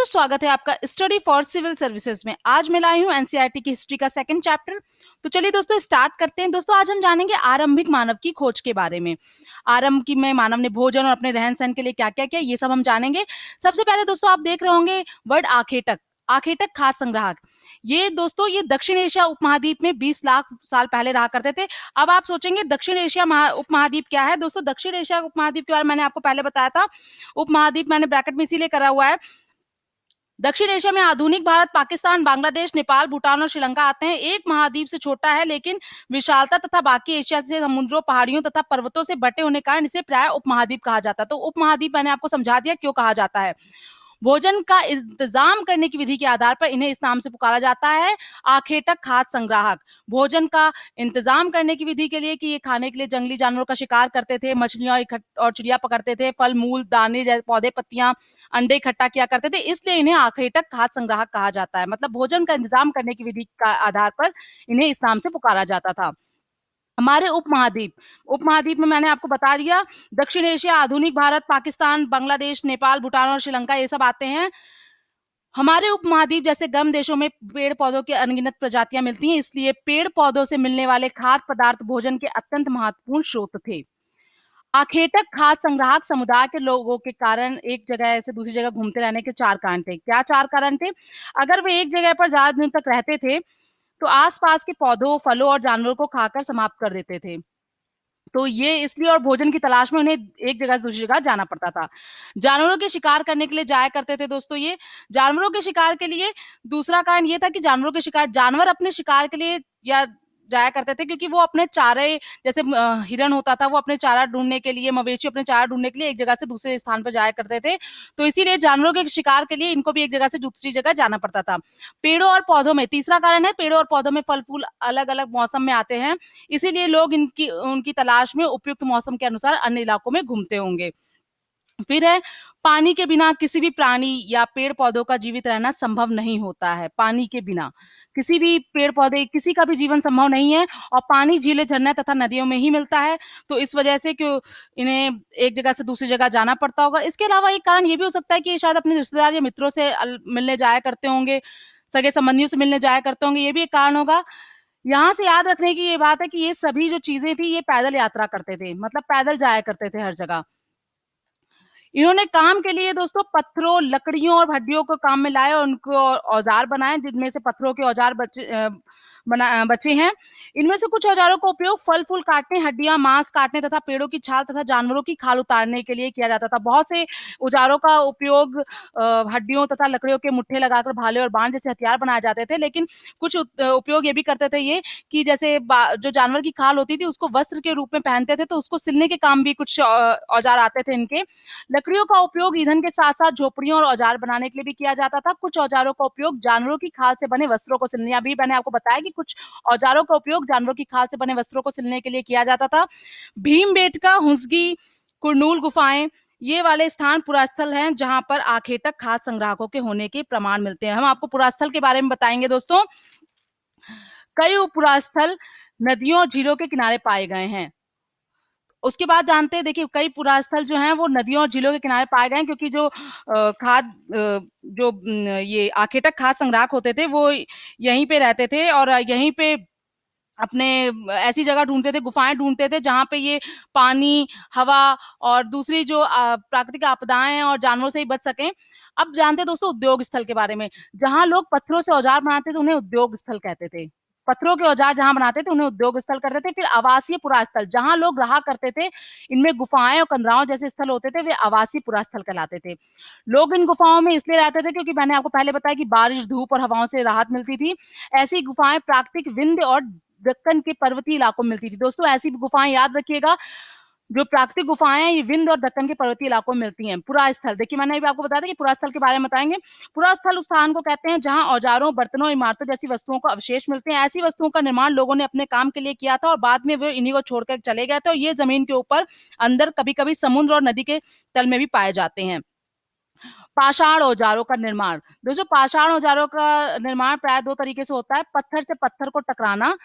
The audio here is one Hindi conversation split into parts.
दोस्तों स्वागत है आपका स्टडी फॉर सिविल सर्विसेज में। आज मैं लाई हूँ एनसीईआरटी की हिस्ट्री का सेकंड चैप्टर। तो चलिए दोस्तों स्टार्ट करते हैं। दोस्तों आज हम जानेंगे आरंभिक मानव की खोज के बारे में। आरंभ की में मानव ने भोजन और अपने रहन सहन के लिए क्या क्या किया, ये सब हम जानेंगे। सबसे पहले दोस्तों आप देख रहे होंगे वर्ड आखेटक। आखेटक खाद्य संग्राहक। ये दोस्तों ये दक्षिण एशिया उपमहाद्वीप में 20 लाख साल पहले रहा करते थे। अब आप सोचेंगे दक्षिण एशिया उपमहाद्वीप क्या है। दोस्तों दक्षिण एशिया उपमहाद्वीप के बारे में मैंने आपको पहले बताया था। उपमहाद्वीप मैंने ब्रैकेट में इसीलिए करा हुआ है। दक्षिण एशिया में आधुनिक भारत, पाकिस्तान, बांग्लादेश, नेपाल, भूटान और श्रीलंका आते हैं। एक महाद्वीप से छोटा है लेकिन विशालता तथा बाकी एशिया से समुद्रों, पहाड़ियों तथा पर्वतों से बटे होने के कारण इसे प्राय उपमहाद्वीप कहा जाता है। तो उपमहाद्वीप मैंने आपको समझा दिया क्यों कहा जाता है। भोजन का इंतजाम करने की विधि के आधार पर इन्हें इस नाम से पुकारा जाता है, आखेटक खाद्य संग्राहक। भोजन का इंतजाम करने की विधि के लिए कि ये खाने के लिए जंगली जानवरों का शिकार करते थे, मछलियां और चिड़िया पकड़ते थे, फल मूल दाने जैसे पौधे पत्तियां अंडे इकट्ठा किया करते थे, इसलिए इन्हें आखेटक खाद्य संग्राहक कहा जाता है। मतलब भोजन का इंतजाम करने की विधि का आधार पर इन्हें इस नाम से पुकारा जाता था। हमारे उपमहाद्वीप उपमहाद्वीप में मैंने आपको बता दिया दक्षिण एशिया, आधुनिक भारत, पाकिस्तान, बांग्लादेश, नेपाल, भूटान और श्रीलंका ये सब आते हैं। हमारे उपमहाद्वीप जैसे गर्म देशों में पेड़ पौधों की अनगिनत प्रजातियां मिलती हैं, इसलिए पेड़ पौधों से मिलने वाले खाद्य पदार्थ भोजन के अत्यंत महत्वपूर्ण स्रोत थे। आखेटक खाद्य संग्राहक समुदाय के लोगों के कारण एक जगह से दूसरी जगह घूमते रहने के 4 कारण थे। क्या 4 कारण थे? अगर वे एक जगह पर ज्यादा दिन तक रहते थे तो आसपास के पौधों, फलों और जानवरों को खाकर समाप्त कर देते थे। तो ये इसलिए और भोजन की तलाश में उन्हें एक जगह से दूसरी जगह जाना पड़ता था। जानवरों के शिकार करने के लिए जाया करते थे दोस्तों ये। जानवरों के शिकार के लिए दूसरा कारण ये था कि जानवर अपने शिकार के लिए या जाया करते थे क्योंकि वो अपने चारे जैसे हिरण होता था, वो अपने चारा ढूँढने के लिए, मवेशी अपने चारा ढूँढने के लिए एक जगह से दूसरे स्थान पर जाया करते थे। तो इसीलिए जानवरों के शिकार के लिए इनको भी एक जगह से दूसरी जगह जाना पड़ता था। पेड़ों और पौधों में तीसरा कारण है, पेड़ों और पौधों में फल-फूल अलग-अलग मौसम में आते हैं। इसीलिए लोग उनकी तलाश में उपयुक्त मौसम के अनुसार अन्य इलाकों में घूमते होंगे। फिर है पानी के बिना किसी भी प्राणी या पेड़ पौधों का जीवित रहना संभव नहीं होता है। पानी के बिना किसी भी पेड़ पौधे किसी का भी जीवन संभव नहीं है और पानी झीलें, झरने तथा नदियों में ही मिलता है। तो इस वजह से क्यों इन्हें एक जगह से दूसरी जगह जाना पड़ता होगा। इसके अलावा एक कारण ये भी हो सकता है कि शायद अपने रिश्तेदार या मित्रों से मिलने जाया करते होंगे, सगे संबंधियों से मिलने जाया करते होंगे, ये भी एक कारण होगा। यहाँ से याद रखने की ये बात है कि ये सभी जो चीजें थी ये पैदल यात्रा करते थे, मतलब पैदल जाया करते थे हर जगह। इन्होंने काम के लिए दोस्तों पत्थरों, लकड़ियों और हड्डियों को काम में लाए और उनको औजार बनाए, जिनमें से पत्थरों के औजार बचे हैं। इनमें से कुछ औजारों का उपयोग फल-फूल काटने, हड्डियाँ, मांस काटने तथा पेड़ों की छाल तथा जानवरों की खाल उतारने के लिए किया जाता था। बहुत से औजारों का उपयोग हड्डियों तथा लकड़ियों के मुट्ठे लगाकर भाले और बाण जैसे हथियार बनाए जाते थे, लेकिन कुछ उपयोग ये भी करते थे ये कि जैसे जो जानवर की खाल होती थी उसको वस्त्र के रूप में पहनते थे, तो उसको सिलने के काम भी कुछ औजार आते थे इनके। लकड़ियों का उपयोग ईंधन के साथ-साथ झोपड़ियों और औजार बनाने के लिए भी किया जाता था। कुछ औजारों का उपयोग जानवरों की खाल से बने वस्त्रों को सिलने, अभी मैंने आपको बताया कि कुछ औजारों का उपयोग जानवरों की खाल से बने वस्त्रों को सिलने के लिए किया जाता था। भीमबेटका, हुंसगी, कुरनूल गुफाएं ये वाले स्थान पुरास्थल हैं जहां पर आखेटक खाद्य संग्राहकों के होने के प्रमाण मिलते हैं। हम आपको पुरास्थल के बारे में बताएंगे दोस्तों। कई पुरास्थल नदियों और झीलों के किनारे पाए गए हैं। उसके बाद जानते हैं देखिए कई पुरास्थल जो हैं वो नदियों और झीलों के किनारे पाए गए हैं क्योंकि जो ये आखेटक खाद्य संग्राहक होते थे वो यहीं पे रहते थे और यहीं पे अपने ऐसी जगह ढूँढते थे, गुफाएँ ढूँढते थे जहाँ पे ये पानी, हवा और दूसरी जो प्राकृतिक आपदाएँ हैं और जानवरों से ही बच सकें। अब जानते हैं दोस्तों उद्योग स्थल के बारे में। जहाँ लोग पत्थरों से औजार बनाते थे उन्हें उद्योग स्थल कहते थे। पत्थरों के औजार जहाँ बनाते थे उन्हें उद्योग स्थल कहते थे। फिर आवासीय पुरास्थल जहाँ लोग रहा करते थे, इनमें गुफाएँ और कंदराओं जैसे स्थल होते थे, वे आवासीय पुरास्थल कहलाते थे। लोग इन गुफाओं में इसलिए रहते थे क्योंकि मैंने आपको पहले बताया कि बारिश, धूप और हवाओं से राहत मिलती थी। ऐसी गुफाएँ प्राकृतिक विंध्य और दक्कन के पर्वतीय इलाकों में मिलती थी। दोस्तों ऐसी गुफाएँ याद रखिएगा, जो प्राकृतिक गुफाएँ हैं ये विंध्य और दक्कन के पर्वतीय इलाकों में मिलती हैं। पुरास्थल देखिए मैंने अभी आपको बताया था कि पुरास्थल के बारे में बताएँगे। पुरास्थल उस स्थान को कहते हैं जहाँ औजारों, बर्तनों, इमारतों जैसी वस्तुओं को अवशेष मिलते हैं। ऐसी वस्तुओं का निर्माण लोगों ने अपने काम के लिए किया था और बाद में वे इन्हीं को छोड़कर चले गए थे और ये ज़मीन के ऊपर अंदर कभी-कभी समुद्र और नदी के तल में भी पाए जाते हैं। पाषाण औजारों का निर्माण। दोस्तों पाषाण औजारों का निर्माण प्राय 2 तरीके से होता है। पत्थर से पत्थर को टकराना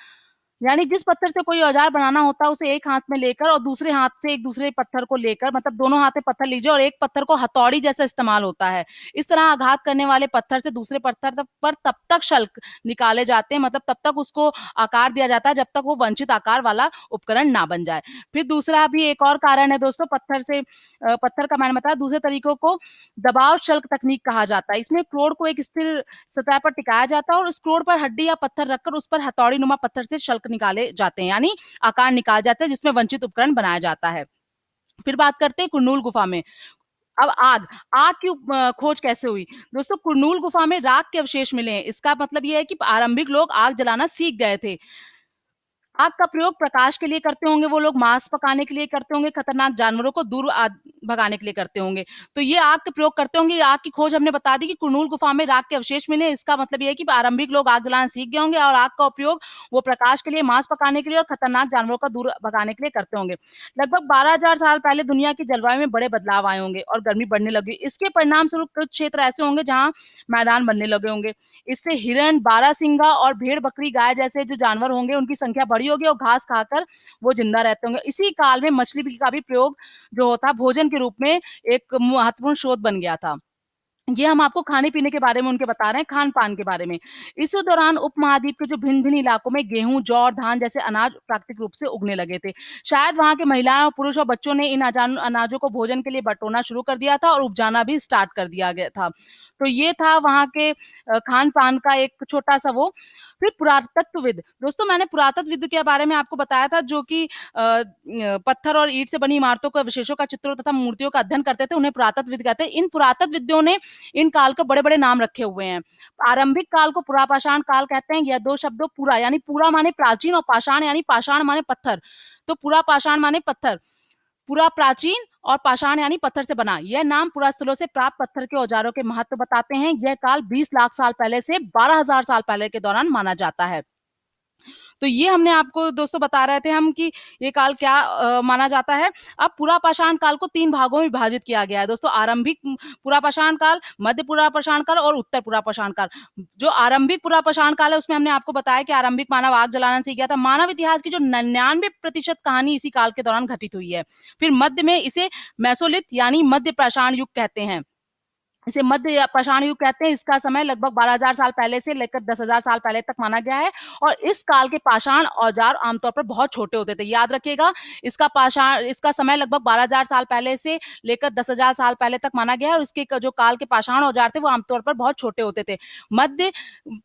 यानी जिस पत्थर से कोई औजार बनाना होता है उसे एक हाथ में लेकर और दूसरे हाथ से एक दूसरे पत्थर को लेकर, मतलब दोनों हाथ में पत्थर लीजिए और एक पत्थर को हथौड़ी जैसा इस्तेमाल होता है। इस तरह आघात करने वाले पत्थर से दूसरे पत्थर पर तब तक शल्क निकाले जाते हैं, मतलब तब तक उसको आकार दिया जाता है जब तक वो वांछित आकार वाला उपकरण ना बन जाए। फिर दूसरा भी एक और कारण है दोस्तों, पत्थर का मैंने बताया, दूसरे तरीकों को दबाव शल्क तकनीक कहा जाता है। इसमें क्रोड को एक स्थिर सतह पर टिकाया जाता है और उस क्रोड पर हड्डी या पत्थर रखकर उस पर हथौड़ी नुमा पत्थर से शल्क निकाले जाते हैं, यानी आकार निकाला जाता है जिसमें वंचित उपकरण बनाया जाता है। फिर बात करते हैं कुरनूल गुफा में। अब आग आग की खोज कैसे हुई? दोस्तों, कुरनूल गुफा में राख के अवशेष मिले हैं। इसका मतलब ये है कि आरंभिक लोग आग जलाना सीख गए थे। आग का प्रयोग प्रकाश के लिए करते होंगे वो लोग, मांस पकाने के लिए करते होंगे, खतरनाक जानवरों को दूर भगाने के लिए करते होंगे। तो ये आग का प्रयोग करते होंगे। आग की खोज हमने बता दी कि कुरनूल गुफा में राख के अवशेष मिले। इसका मतलब ये है कि आरंभिक लोग आग जलाना सीख गए होंगे और आग का उपयोग वो प्रकाश के लिए, मांस पकाने के लिए और खतरनाक जानवरों को दूर भगाने के लिए करते होंगे। लगभग 12,000 साल पहले दुनिया की जलवायु में बड़े बदलाव आए होंगे और गर्मी बढ़ने लगी। इसके परिणाम स्वरूप कुछ क्षेत्र ऐसे होंगे जहां मैदान बनने लगे होंगे। इससे हिरण, बारहसिंगा और भेड़, बकरी, गाय जैसे जो जानवर होंगे उनकी संख्या बड़ी होगी और घास खाकर वो जिंदा रहते होंगे। इसी काल में मछली का भी प्रयोग जो होता भोजन के रूप में एक महत्वपूर्ण स्रोत बन गया था। ये हम आपको खाने-पीने के बारे में उनके बता रहे हैं, खान-पान के बारे में। इस दौरान उपमहाद्वीप के जो भिन्न-भिन्न इलाकों में गेहूँ, जौ और धान जैसे अनाज प्राकृतिक रूप से उगने लगे थे। शायद वहाँ के महिलाएँ और पुरुष और बच्चों ने इन अनाजों को भोजन के लिए बटोरना शुरू कर दिया था और उपजाना भी स्टार्ट कर दिया गया था। तो ये था वहाँ के खान-पान का एक छोटा-सा वो। फिर पुरातत्वविद, दोस्तों मैंने पुरातत्वविद के बारे में आपको बताया था जो कि पत्थर और ईंट से बनी इमारतों का, अवशेषों का, चित्रों तथा मूर्तियों का अध्ययन करते थे, उन्हें पुरातत्वविद कहते हैं। इन पुरातत्वविदों ने इन काल को बड़े-बड़े नाम रखे हुए हैं। आरंभिक काल को पुरापाषाण काल कहते हैं। यह 2 शब्दों पुरा यानी पूरा माने प्राचीन और पाषाण यानी पाषाण माने पत्थर। तो पुरापाषाण माने पत्थर। पुरा प्राचीन और पाषाण यानी पत्थर से बना। यह नाम पुरास्थलों से प्राप्त पत्थर के औजारों के महत्व बताते हैं। यह काल 20 लाख साल पहले से 12,000 साल पहले के दौरान माना जाता है। तो ये हमने आपको दोस्तों बता रहे थे हम कि ये काल क्या माना जाता है। अब पुरापाषाण काल को 3 भागों में विभाजित किया गया है दोस्तों, आरंभिक पुरापाषाण काल, मध्य पुरापाषाण काल और उत्तर पुरापाषाण काल। जो आरंभिक पुरापाषाण काल है उसमें हमने आपको बताया कि आरंभिक मानव आग जलाना सीख गया था। मानव इतिहास की जो 99% कहानी इसी काल के दौरान घटित हुई है। फिर मध्य में इसे मेसोलिथ यानी मध्य पाषाण युग कहते हैं। इसे मध्य पाषाण युग कहते हैं। इसका समय लगभग 12,000 साल पहले से लेकर 10,000 साल पहले तक माना गया है और इस काल के पाषाण औजार आमतौर पर बहुत छोटे होते थे। याद रखिएगा, इसका समय लगभग 12,000 साल पहले से लेकर 10,000 साल पहले तक माना गया है और इसके जो काल के पाषाण औजार थे वो आमतौर पर बहुत छोटे होते थे। मध्य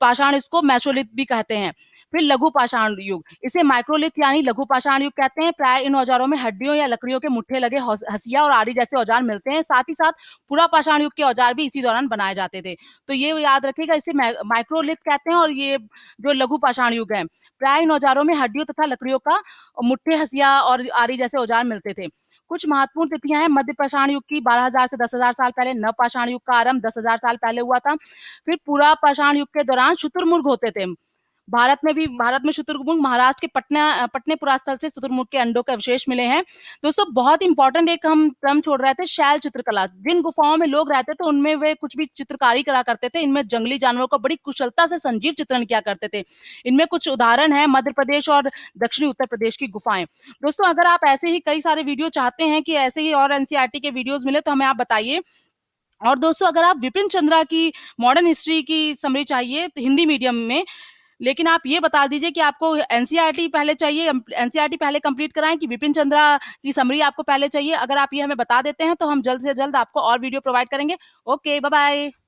पाषाण इसको मेसोलिथ भी कहते हैं। फिर लघु पाषाण युग, इसे माइक्रोलिथ यानी लघु पाषाण युग कहते हैं। प्राय इन औजारों में हड्डियों या लकड़ियों के मुट्ठे लगे हसिया और आरी जैसे औजार मिलते हैं। साथ ही साथ पूरा पाषाण युग के औजार भी इसी दौरान बनाए जाते थे। तो ये याद रखिएगा, इसे माइक्रोलिथ कहते हैं और ये जो लघु पाषाण युग है, प्राय इन औजारों में हड्डियों तथा लकड़ियों का मुट्ठे, हसिया और आरी जैसे औजार मिलते थे। कुछ महत्वपूर्ण तिथियां हैं मध्य पाषाण युग की, 12,000 से 10,000 साल पहले। नव पाषाण युग का आरंभ 10,000 साल पहले हुआ था। फिर पूरा पाषाण युग के दौरान शुतुरमुर्ग होते थे। भारत में शुतुरमुर्ग, महाराष्ट्र के पटने पुरास्थल से शुतुरमुर्ग के अंडों के अवशेष मिले हैं। दोस्तों बहुत इंपॉर्टेंट एक हम टर्म छोड़ रहे थे, शैल चित्रकला। जिन गुफाओं में लोग रहते थे उनमें वे कुछ भी चित्रकारी करा करते थे। इनमें जंगली जानवरों का बड़ी कुशलता से संजीव चित्रण किया करते थे। इनमें कुछ उदाहरण है मध्य प्रदेश और दक्षिणी उत्तर प्रदेश की गुफाएं। दोस्तों अगर आप ऐसे ही कई सारे वीडियो चाहते हैं कि ऐसे ही और एनसीईआरटी के वीडियोस मिले तो हमें आप बताइए। और दोस्तों अगर आप विपिन चंद्रा की मॉडर्न हिस्ट्री की समरी चाहिए तो हिंदी मीडियम में, लेकिन आप ये बता दीजिए कि आपको एनसीईआरटी पहले चाहिए, एनसीईआरटी पहले कंप्लीट कराएं कि विपिन चंद्रा की समरी आपको पहले चाहिए। अगर आप ये हमें बता देते हैं तो हम जल्द से जल्द आपको और वीडियो प्रोवाइड करेंगे। Okay, bye bye.